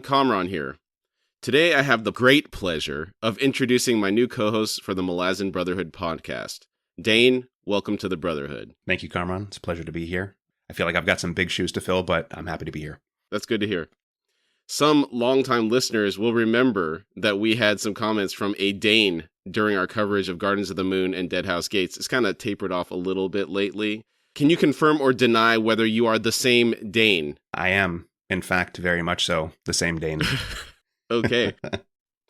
Kamran here. Today I have the great pleasure of introducing my new co-host for the Malazan Brotherhood podcast. Dane, welcome to the Brotherhood. Thank you, Kamran. It's a pleasure to be here. I feel like I've got some big shoes to fill, but I'm happy to be here. That's good to hear. Some longtime listeners will remember that we had some comments from a Dane during our coverage of Gardens of the Moon and Deadhouse Gates. It's kind of tapered off a little bit lately. Can you confirm or deny whether you are the same Dane? I am, in fact, very much so, the same Dane. Okay.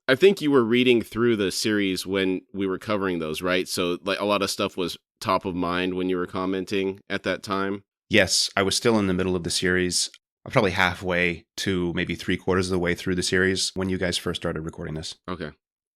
I think you were reading through the series when we were covering those, right? So like a lot of stuff was top of mind when you were commenting at that time? Yes, I was still in the middle of the series. I'm probably halfway to maybe 3/4 of the way through the series when you guys first started recording this. Okay. All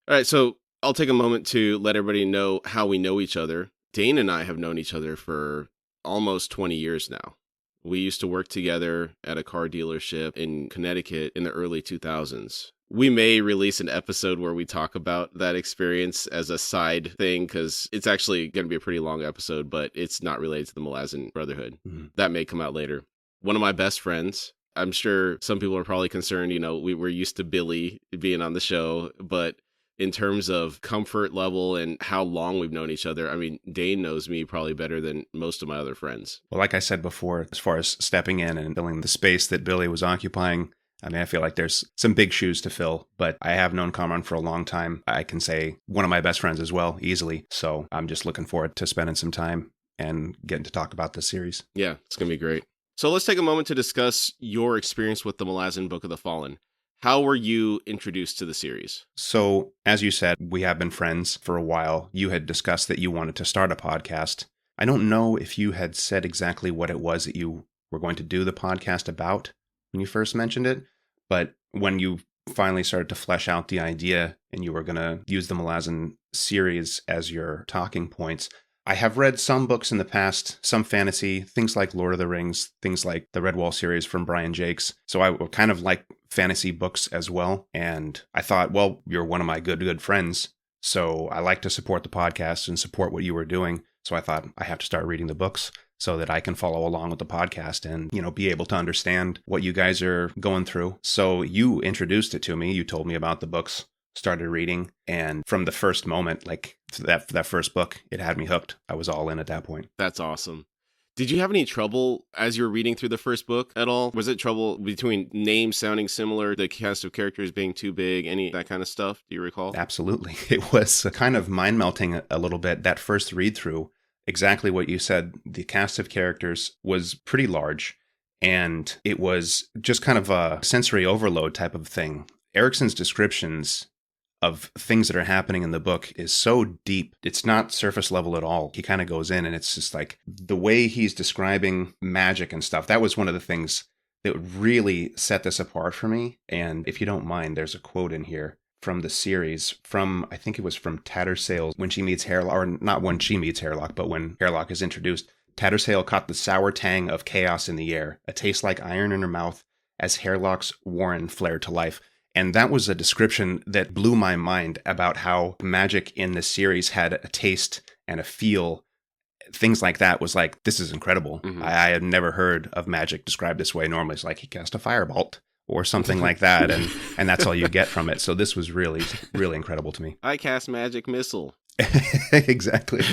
right, so I'll take a moment to let everybody know how we know each other. Dane and I have known each other for almost 20 years now. We used to work together at a car dealership in Connecticut in the early 2000s. We may release an episode where we talk about that experience as a side thing, because it's actually going to be a pretty long episode, but it's not related to the Malazan Brotherhood. Mm-hmm. That may come out later. One of my best friends, I'm sure some people are probably concerned, we were used to Billy being on the show, but in terms of comfort level and how long we've known each other, I mean, Dane knows me probably better than most of my other friends. Well, like I said before, as far as stepping in and filling the space that Billy was occupying, I mean, I feel like there's some big shoes to fill, but I have known Kamran for a long time. I can say one of my best friends as well, easily. So I'm just looking forward to spending some time and getting to talk about this series. Yeah, it's going to be great. So let's take a moment to discuss your experience with the Malazan Book of the Fallen. How were you introduced to the series? So, as you said, we have been friends for a while. You had discussed that you wanted to start a podcast. I don't know if you had said exactly what it was that you were going to do the podcast about when you first mentioned it, but when you finally started to flesh out the idea and you were going to use the Malazan series as your talking points, I have read some books in the past, some fantasy, things like Lord of the Rings, things like the Redwall series from Brian Jakes. So I kind of like fantasy books as well. And I thought, well, you're one of my good friends. So I like to support the podcast and support what you were doing. So I thought I have to start reading the books so that I can follow along with the podcast and, be able to understand what you guys are going through. So you introduced it to me. You told me about the books. Started reading, and from the first moment, like that first book, it had me hooked. I was all in at that point. That's awesome. Did you have any trouble as you were reading through the first book at all? Was it trouble between names sounding similar, the cast of characters being too big, any that kind of stuff? Do you recall? Absolutely. It was kind of mind-melting a little bit, that first read-through. Exactly what you said. The cast of characters was pretty large, and it was just kind of a sensory overload type of thing. Erickson's descriptions of things that are happening in the book is so deep. It's not surface level at all. He kind of goes in and it's just like the way he's describing magic and stuff. That was one of the things that really set this apart for me. And if you don't mind, there's a quote in here from the series I think it was from Tattersale when she meets Hairlock, or not when she meets Hairlock, but when Hairlock is introduced. Tattersale caught the sour tang of chaos in the air, a taste like iron in her mouth as Hairlock's warren flared to life. And that was a description that blew my mind about how magic in this series had a taste and a feel. Things like that was like, this is incredible. Mm-hmm. I had never heard of magic described this way. Normally it's like he cast a firebolt or something like that. And that's all you get from it. So this was really, really incredible to me. I cast magic missile. Exactly.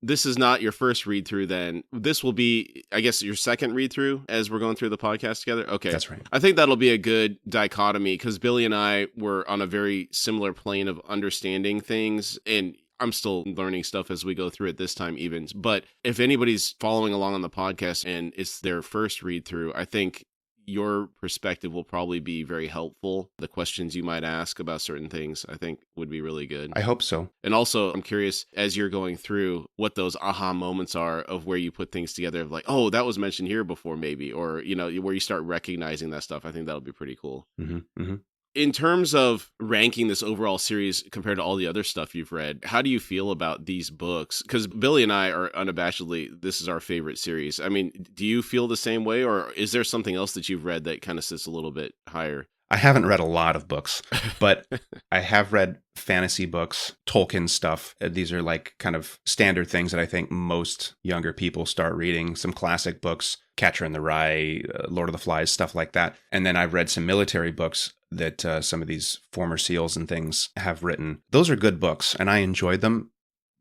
This is not your first read through then. This will be, I guess, your second read through as we're going through the podcast together. Okay. That's right. I think that'll be a good dichotomy because Billy and I were on a very similar plane of understanding things, and I'm still learning stuff as we go through it this time even. But if anybody's following along on the podcast and it's their first read through, I think your perspective will probably be very helpful. The questions you might ask about certain things, I think, would be really good. I hope so. And also, I'm curious, as you're going through, what those aha moments are of where you put things together of like, oh, that was mentioned here before maybe, or, where you start recognizing that stuff. I think that'll be pretty cool. Mm-hmm. Mm-hmm. In terms of ranking this overall series compared to all the other stuff you've read, how do you feel about these books? Because Billy and I are unabashedly, this is our favorite series. I mean, do you feel the same way, or is there something else that you've read that kind of sits a little bit higher? I haven't read a lot of books, but I have read fantasy books, Tolkien stuff. These are like kind of standard things that I think most younger people start reading. Some classic books, Catcher in the Rye, Lord of the Flies, stuff like that. And then I've read some military books that some of these former SEALs and things have written. Those are good books, and I enjoyed them.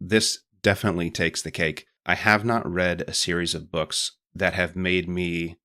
This definitely takes the cake. I have not read a series of books that have made me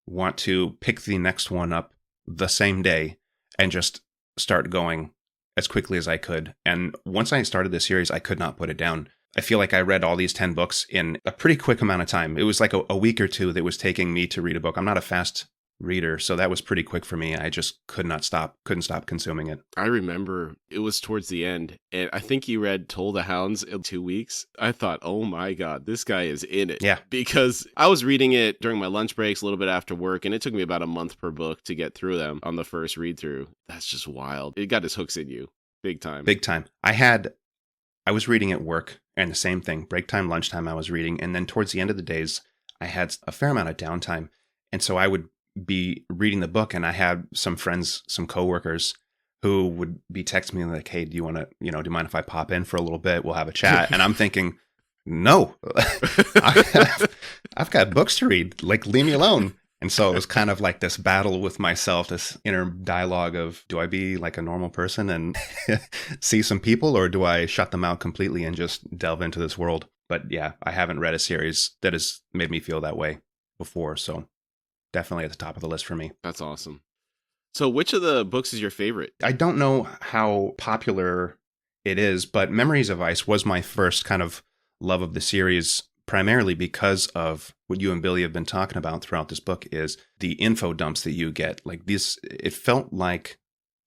want to pick the next one up the same day and just start going as quickly as I could. And once I started the series, I could not put it down. I feel like I read all these 10 books in a pretty quick amount of time. It was like a week or two that was taking me to read a book. I'm not a fast reader, so that was pretty quick for me. I just couldn't stop consuming it. I remember it was towards the end, and I think you read Toll the Hounds in 2 weeks. I thought, oh my God, this guy is in it. Yeah. Because I was reading it during my lunch breaks, a little bit after work, and it took me about a month per book to get through them on the first read through. That's just wild. It got its hooks in you. Big time. Big time. I was reading at work, and the same thing, break time, lunchtime, I was reading. And then towards the end of the days, I had a fair amount of downtime. And so I would be reading the book, and I had some friends, some coworkers who would be texting me like, hey, do you want to, do you mind if I pop in for a little bit? We'll have a chat. And I'm thinking, no, I've got books to read. Like, leave me alone. And so it was kind of like this battle with myself, this inner dialogue of, do I be like a normal person and see some people, or do I shut them out completely and just delve into this world? But yeah, I haven't read a series that has made me feel that way before. So definitely at the top of the list for me. That's awesome. So which of the books is your favorite? I don't know how popular it is, but Memories of Ice was my first kind of love of the series, primarily because of what you and Billy have been talking about throughout this book is the info dumps that you get. Like this, it felt like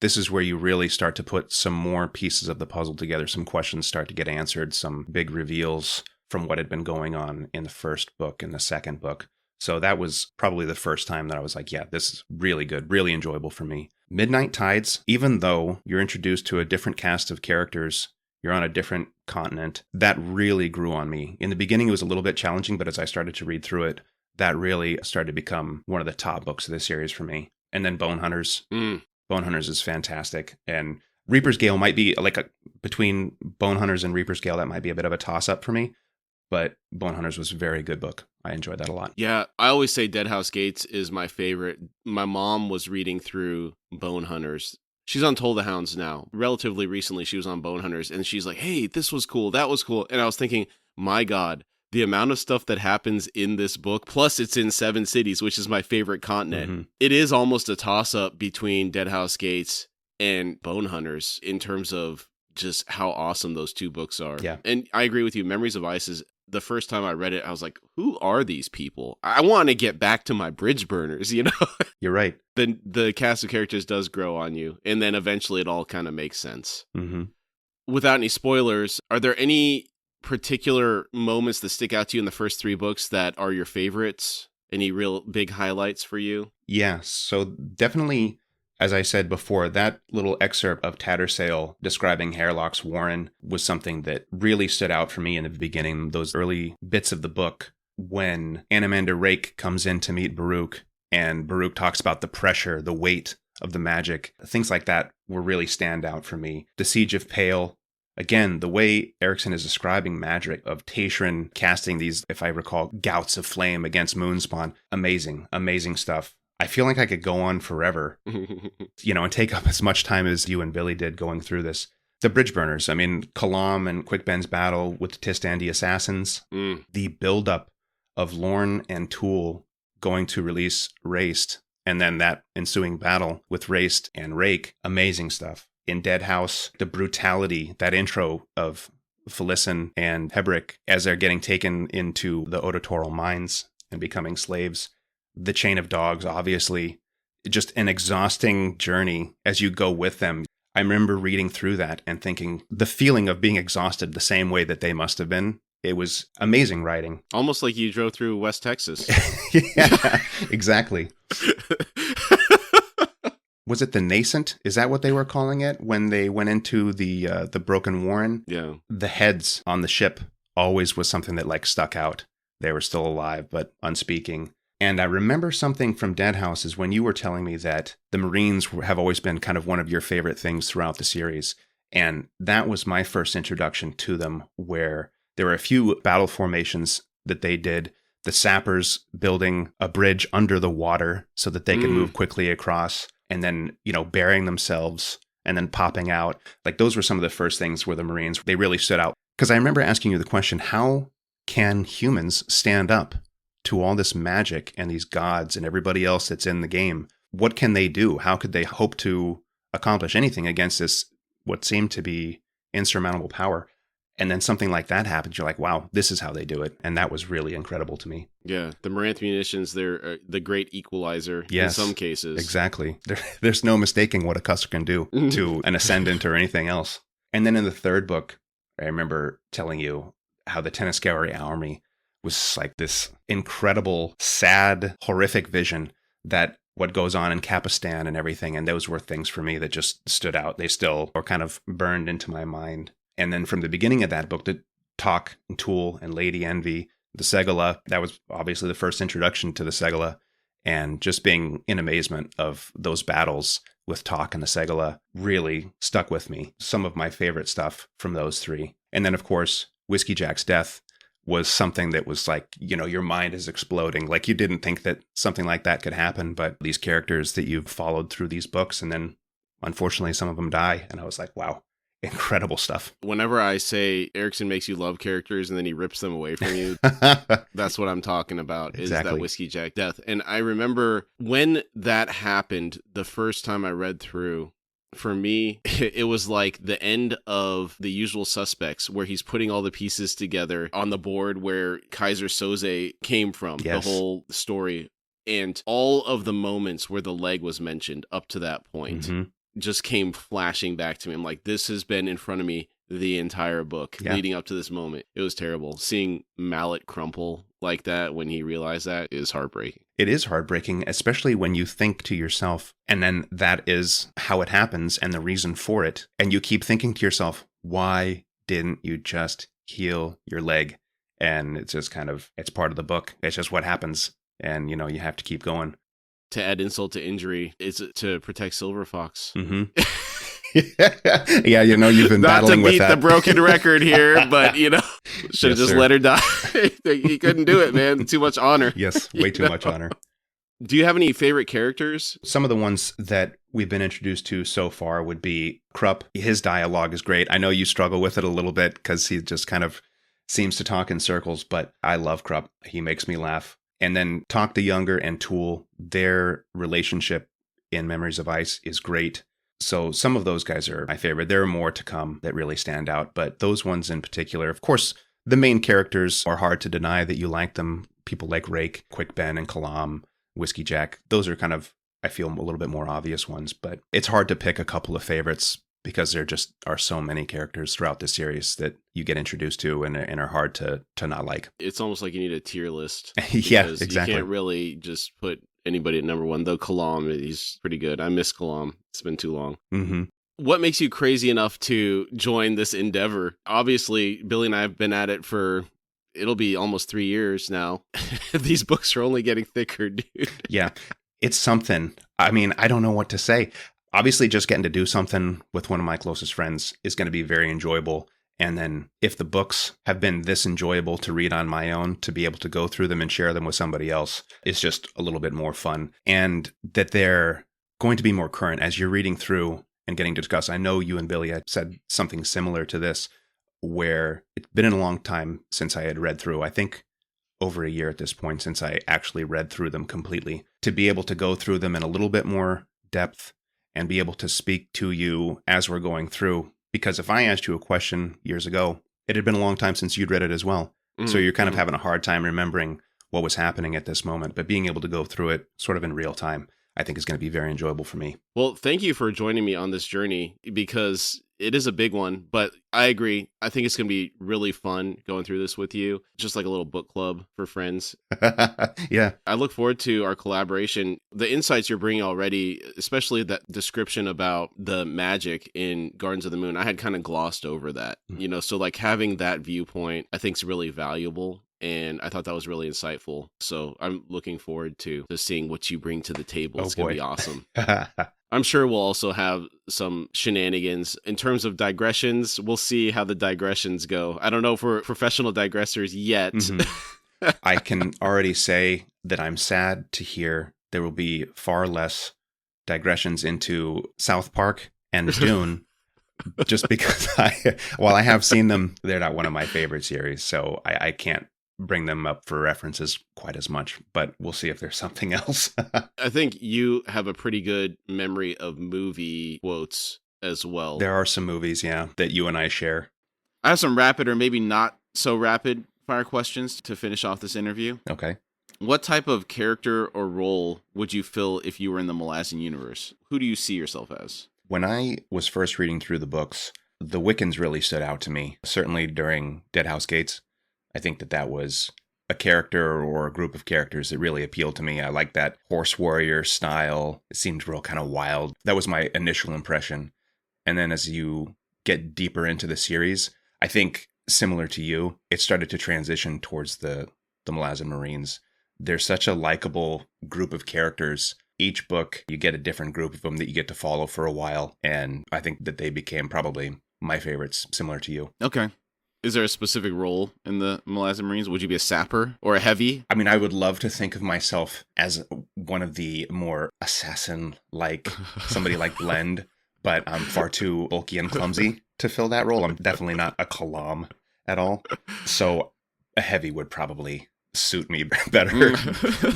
this is where you really start to put some more pieces of the puzzle together. Some questions start to get answered, some big reveals from what had been going on in the first book and the second book. So that was probably the first time that I was like, yeah, this is really good, really enjoyable for me. Midnight Tides, even though you're introduced to a different cast of characters, you're on a different continent, that really grew on me. In the beginning, it was a little bit challenging, but as I started to read through it, that really started to become one of the top books of this series for me. And then Bone Hunters. Bone Hunters is fantastic. And Reaper's Gale might be between Bone Hunters and Reaper's Gale, that might be a bit of a toss-up for me. But Bone Hunters was a very good book. I enjoyed that a lot. Yeah, I always say Dead House Gates is my favorite. My mom was reading through Bone Hunters. She's on Toll the Hounds now. Relatively recently, she was on Bone Hunters, and she's like, hey, this was cool, that was cool. And I was thinking, my God, the amount of stuff that happens in this book, plus it's in 7 cities, which is my favorite continent. Mm-hmm. It is almost a toss-up between Dead House Gates and Bone Hunters in terms of just how awesome those two books are. Yeah. And I agree with you. Memories of Ice is the first time I read it, I was like, who are these people? I want to get back to my bridge burners, you know? You're right. Then the cast of characters does grow on you. And then eventually it all kind of makes sense. Mm-hmm. Without any spoilers, are there any particular moments that stick out to you in the first 3 books that are your favorites? Any real big highlights for you? Yeah, so definitely, as I said before, that little excerpt of Tattersale describing Hairlock's Warren was something that really stood out for me in the beginning. Those early bits of the book when Anamander Rake comes in to meet Baruch, and Baruch talks about the pressure, the weight of the magic. Things like that were really stand out for me. The Siege of Pale. Again, the way Erickson is describing magic of Tashrin casting these, if I recall, gouts of flame against Moonspawn. Amazing, amazing stuff. I feel like I could go on forever, and take up as much time as you and Billy did going through this. The bridge burners. I mean, Kalam and Quickben's battle with the Tistandi assassins. The buildup of Lorne and Toole going to release Raced, and then that ensuing battle with Raced and Rake. Amazing stuff. In Dead House, the brutality, that intro of Felicin and Hebrick as they're getting taken into the Odotoral mines and becoming slaves. The Chain of Dogs, obviously, just an exhausting journey as you go with them. I remember reading through that and thinking the feeling of being exhausted the same way that they must have been. It was amazing writing. Almost like you drove through West Texas. Yeah, exactly. Was it the Nascent? Is that what they were calling it when they went into the Broken Warren? Yeah. The heads on the ship always was something that stuck out. They were still alive, but unspeaking. And I remember something from Deadhouse is when you were telling me that the Marines have always been kind of one of your favorite things throughout the series. And that was my first introduction to them, where there were a few battle formations that they did. The sappers building a bridge under the water so that they could move quickly across, and then, burying themselves and then popping out. Like, those were some of the first things where the Marines, they really stood out. Because I remember asking you the question, how can humans stand up to all this magic and these gods and everybody else that's in the game? What can they do? How could they hope to accomplish anything against this, what seemed to be insurmountable power? And then something like that happens. You're like, wow, this is how they do it. And that was really incredible to me. Yeah, the Maranthe munitions, they're the great equalizer in some cases. Exactly. There's no mistaking what a Custer can do to an Ascendant or anything else. And then in the third book, I remember telling you how the Tenascari army was like this incredible, sad, horrific vision that what goes on in Capistan and everything. And those were things for me that just stood out. They still are kind of burned into my mind. And then from the beginning of that book, the Talk and Tool and Lady Envy, the Segala, that was obviously the first introduction to the Segala. And just being in amazement of those battles with Talk and the Segala really stuck with me. Some of my favorite stuff from those three. And then, of course, Whiskey Jack's death was something that was like, your mind is exploding. Like, you didn't think that something like that could happen, but these characters that you've followed through these books, and then unfortunately some of them die. And I was like, wow. Incredible stuff. Whenever I say Erickson makes you love characters and then he rips them away from you, that's what I'm talking about, is that Whiskey Jack death. And I remember when that happened, the first time I read through, for me, it was like the end of The Usual Suspects, where he's putting all the pieces together on the board where Kaiser Soze came from, the whole story. And all of the moments where the leg was mentioned up to that point. Just came flashing back to me. I'm like, this has been in front of me the entire book leading up to this moment. It was terrible. Seeing Mallet crumple like that when he realized that is heartbreaking. It is heartbreaking, especially when you think to yourself, and then that is how it happens and the reason for it. And you keep thinking to yourself, why didn't you just heal your leg? And it's just it's part of the book. It's just what happens. And, you have to keep going. To add insult to injury, is to protect Silver Fox. Yeah, you've been battling with that. Not to beat the broken record here, but, should have just let her die. He couldn't do it, man. Too much honor. Yes, way too much honor. Do you have any favorite characters? Some of the ones that we've been introduced to so far would be Krupp. His dialogue is great. I know you struggle with it a little bit because he just kind of seems to talk in circles, but I love Krupp. He makes me laugh. And then Talk the Younger and Tool, their relationship in Memories of Ice is great. So some of those guys are my favorite. There are more to come that really stand out, but those ones in particular, of course, the main characters are hard to deny that you like them. People like Rake, Quick Ben, and Kalam, Whiskey Jack. Those are kind of, I feel, a little bit more obvious ones, but it's hard to pick a couple of favorites because there just are so many characters throughout the series that you get introduced to and are hard to not like. It's almost like you need a tier list. Yeah, exactly. You can't really just put anybody at number one, though Kalam, he's pretty good. I miss Kalam. It's been too long. What makes you crazy enough to join this endeavor? Obviously, Billy and I have been at it for, it'll be almost 3 years now. These books are only getting thicker, dude. Yeah, it's something. I mean, I don't know what to say. Obviously, just getting to do something with one of my closest friends is going to be very enjoyable. And then if the books have been this enjoyable to read on my own, to be able to go through them and share them with somebody else is just a little bit more fun. And that they're going to be more current as you're reading through and getting to discuss. I know you and Billy had said something similar to this, where it's been a long time since I had read through. I think over a year at this point since I actually read through them completely. To be able to go through them in a little bit more depth and be able to speak to you as we're going through. Because if I asked you a question years ago, it had been a long time since you'd read it as well. So you're kind of having a hard time remembering what was happening at this moment. But being able to go through it sort of in real time, I think is going to be very enjoyable for me. Well, thank you for joining me on this journey, because it is a big one, but I agree. I think it's going to be really fun going through this with you, just like a little book club for friends. Yeah. I look forward to our collaboration. The insights you're bringing already, especially that description about the magic in Gardens of the Moon, I had kind of glossed over that, so like having that viewpoint, I think is really valuable. and I thought that was really insightful. So I'm looking forward to seeing what you bring to the table. Oh, it's going to boy. be awesome. I'm sure we'll also have some shenanigans in terms of digressions. We'll see how the digressions go. I don't know if we're professional digressors yet. Mm-hmm. I can already say that I'm sad to hear there will be far less digressions into South Park and Dune, just because while I have seen them, they're not one of my favorite series, so I can't bring them up for references quite as much, but we'll see if there's something else. I think you have a pretty good memory of movie quotes as well. There are some movies, yeah, that you and I share. I have some rapid or maybe not so rapid fire questions to finish off this interview. Okay. What type of character or role would you fill if you were in the Malazan universe? Who do you see yourself as? When I was first reading through the books, the Wiccans really stood out to me, certainly during Deadhouse Gates. I think that was a character or a group of characters that really appealed to me. I like that horse warrior style. It seemed real kind of wild. That was my initial impression. And then as you get deeper into the series, I think similar to you, it started to transition towards the Malazan Marines. They're such a likable group of characters. Each book, you get a different group of them that you get to follow for a while. And I think that they became probably my favorites, similar to you. Okay. Is there a specific role in the Malazan Marines? Would you be a sapper or a heavy? I mean, I would love to think of myself as one of the more assassin-like, somebody like Blend, but I'm far too bulky and clumsy to fill that role. I'm definitely not a Kalam at all. So a heavy would probably suit me better.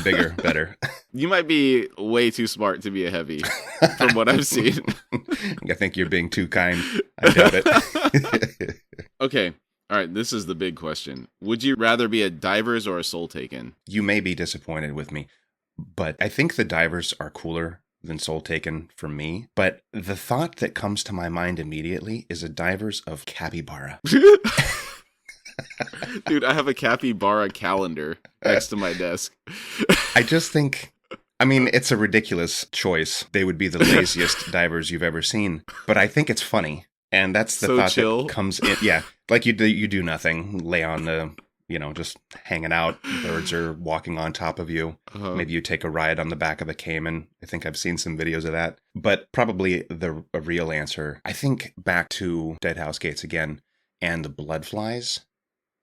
Bigger, better. You might be way too smart to be a heavy from what I've seen. I think you're being too kind. I doubt it. Okay. All right. This is the big question. Would you rather be a Divers or a Soul Taken? You may be disappointed with me, but I think the Divers are cooler than Soul Taken for me. But the thought that comes to my mind immediately is a Divers of Capybara. Dude, I have a capybara calendar next to my desk. I just think, I mean, it's a ridiculous choice. They would be the laziest divers you've ever seen. But I think it's funny. And that's the thought chill. That comes in. Yeah, like you do nothing. Lay on the, just hanging out. Birds are walking on top of you. Uh-huh. Maybe you take a ride on the back of a caiman. I think I've seen some videos of that. But probably a real answer, I think back to Deadhouse Gates again and the bloodflies.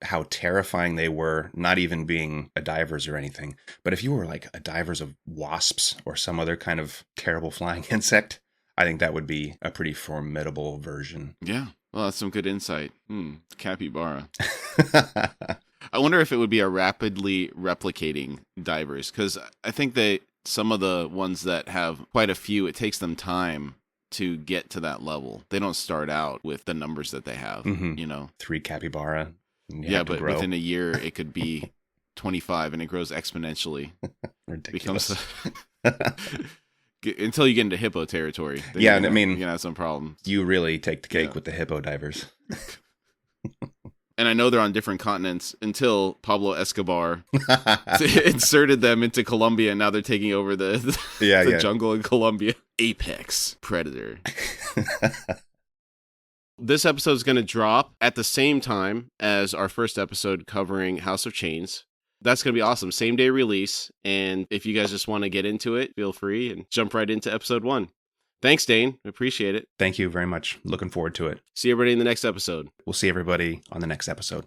How terrifying they were, not even being a divers or anything. But if you were like a divers of wasps or some other kind of terrible flying insect, I think that would be a pretty formidable version. Yeah. Well, that's some good insight. Capybara. I wonder if it would be a rapidly replicating divers, because I think that some of the ones that have quite a few, it takes them time to get to that level. They don't start out with the numbers that they have, 3 capybara. Yeah, but within a year, it could be 25, and it grows exponentially. Ridiculous. Until you get into hippo territory. Yeah, I mean, you're going to have some problems. You really take the cake with the hippo divers. And I know they're on different continents until Pablo Escobar inserted them into Colombia, and now they're taking over the jungle in Colombia. Apex predator. This episode is going to drop at the same time as our first episode covering House of Chains. That's going to be awesome. Same day release. And if you guys just want to get into it, feel free and jump right into episode 1. Thanks, Dane. Appreciate it. Thank you very much. Looking forward to it. See everybody in the next episode. We'll see everybody on the next episode.